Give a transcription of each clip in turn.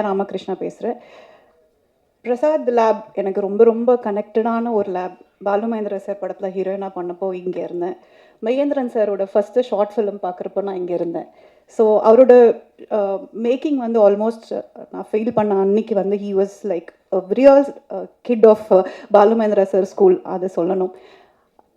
ராமகிருஷ்ணா பேசுகிறேன். பிரசாத் லேப் எனக்கு ரொம்ப ரொம்ப கனெக்டடான ஒரு லேப். பாலு மகேந்திரா சார் படத்தில் ஹீரோயினாக பண்ணப்போ இங்கே இருந்தேன். மகேந்திரன் சாரோட ஃபஸ்ட்டு ஷார்ட் ஃபிலிம் பார்க்குறப்போ நான் இங்கே இருந்தேன். ஸோ அவரோட மேக்கிங் வந்து ஆல்மோஸ்ட் நான் ஃபீல் பண்ண அன்னைக்கு வந்து he was like real kid of Balu Mahendra sir school, அதை சொல்லணும்.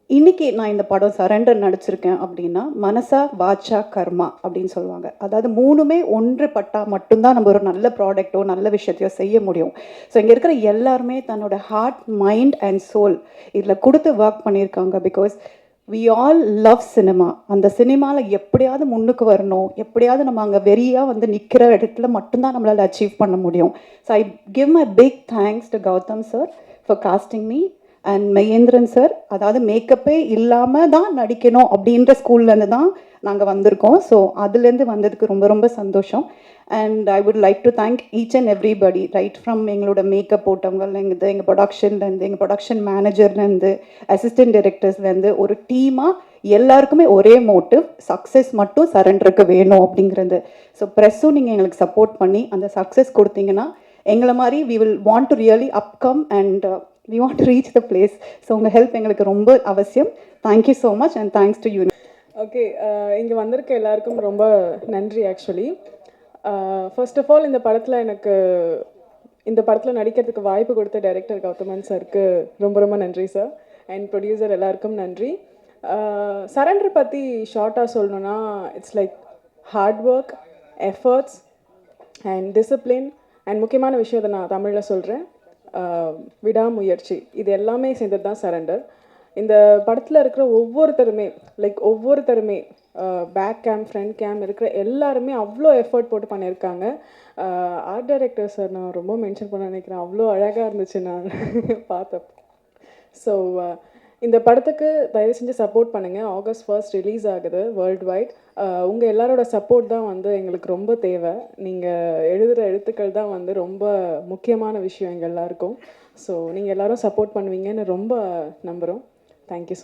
இன்னைக்கு நான் இந்த படம் சரண்டர் நடிச்சிருக்கேன் அப்படின்னா மனசா வாச்சா கர்மா அப்படின்னு சொல்லுவாங்க. அதாவது மூணுமே ஒன்றுபட்டா மட்டும்தான் நம்ம ஒரு நல்ல ப்ராடக்டோ நல்ல விஷயத்தையோ செய்ய முடியும். ஸோ இங்கே இருக்கிற எல்லாருமே தன்னோட ஹார்ட், மைண்ட் அண்ட் சோல் இதில் கொடுத்து ஒர்க் பண்ணியிருக்காங்க. Because we all love cinema. அந்த சினிமாவில் எப்படியாவது முன்னுக்கு வரணும், எப்படியாவது நம்ம அங்கே வெறியாக வந்து நிற்கிற இடத்துல மட்டும்தான் நம்மளால் அச்சீவ் பண்ண முடியும். So I give my big thanks to Gautham sir for casting me and Mahendran sir. அதாவது மேக்கப்பே இல்லாமல் தான் நடிக்கணும் அப்படின்ற ஸ்கூல்லேருந்து தான் நாங்கள் வந்திருக்கோம். ஸோ அதுலேருந்து வந்ததுக்கு ரொம்ப ரொம்ப சந்தோஷம். And I would like to thank each and everybody, right from எங்களோட மேக்கப் போட்டவங்கலேருந்து, எங்கள் ப்ரொடக்ஷன்லேருந்து, எங்கள் ப்ரொடக்ஷன் மேனேஜர்லேருந்து, அசிஸ்டன்ட் டைரக்டர்ஸ்லேருந்து, ஒரு டீமாக எல்லாருக்குமே ஒரே மோட்டிவ், சக்ஸஸ் மட்டும் சரண்டருக்கு வேணும் அப்படிங்கிறது. ஸோ ப்ரெஸ்ஸும் நீங்கள் எங்களுக்கு சப்போர்ட் பண்ணி அந்த சக்ஸஸ் கொடுத்தீங்கன்னா எங்களை மாதிரி we will want to really upcome and we want to reach the place. So உங்கள் ஹெல்ப் எங்களுக்கு ரொம்ப அவசியம். Thank you so much and thanks to you. Okay, இங்கே வந்திருக்க எல்லாருக்கும் ரொம்ப நன்றி. ஆக்சுவலி ஃபர்ஸ்ட் ஆஃப் ஆல் இந்த படத்தில் நடிக்கிறதுக்கு வாய்ப்பு கொடுத்த டைரக்டர் கௌதமன் சாருக்கு ரொம்ப ரொம்ப நன்றி சார். அண்ட் ப்ரொடியூசர் எல்லாருக்கும் நன்றி. சரண்டர் பற்றி ஷார்ட்டாக சொல்லணுன்னா it's like hard work, efforts and discipline and முக்கியமான விஷயத்தை நான் தமிழில் சொல்கிறேன், விடாமுயற்சி. இது எல்லாமே சேர்ந்தது தான் சரண்டர். இந்த படத்தில் இருக்கிற ஒவ்வொருத்தருமே பேக் கேம், ஃப்ரண்ட் கேம் இருக்கிற எல்லாருமே அவ்வளோ எஃபர்ட் போட்டு பண்ணியிருக்காங்க. ஆர்ட் டைரக்டர் சார் நான் ரொம்ப மென்ஷன் பண்ண நினைக்கிறேன், அவ்வளோ அழகாக இருந்துச்சு நான் பார்த்தப்போ. ஸோ இந்த படத்துக்கு தயவு செஞ்சு சப்போர்ட் பண்ணுங்கள். August 1 ரிலீஸ் ஆகுது வேர்ல்டு வைட். உங்கள் எல்லாரோட சப்போர்ட் தான் வந்து எங்களுக்கு ரொம்ப தேவை. நீங்கள் எழுதுகிற எழுத்துக்கள் தான் வந்து ரொம்ப முக்கியமான விஷயம் எங்கள் எல்லாருக்கும். ஸோ நீங்கள் எல்லோரும் சப்போர்ட் பண்ணுவீங்கன்னு ரொம்ப நம்புகிறோம். Thank you so much.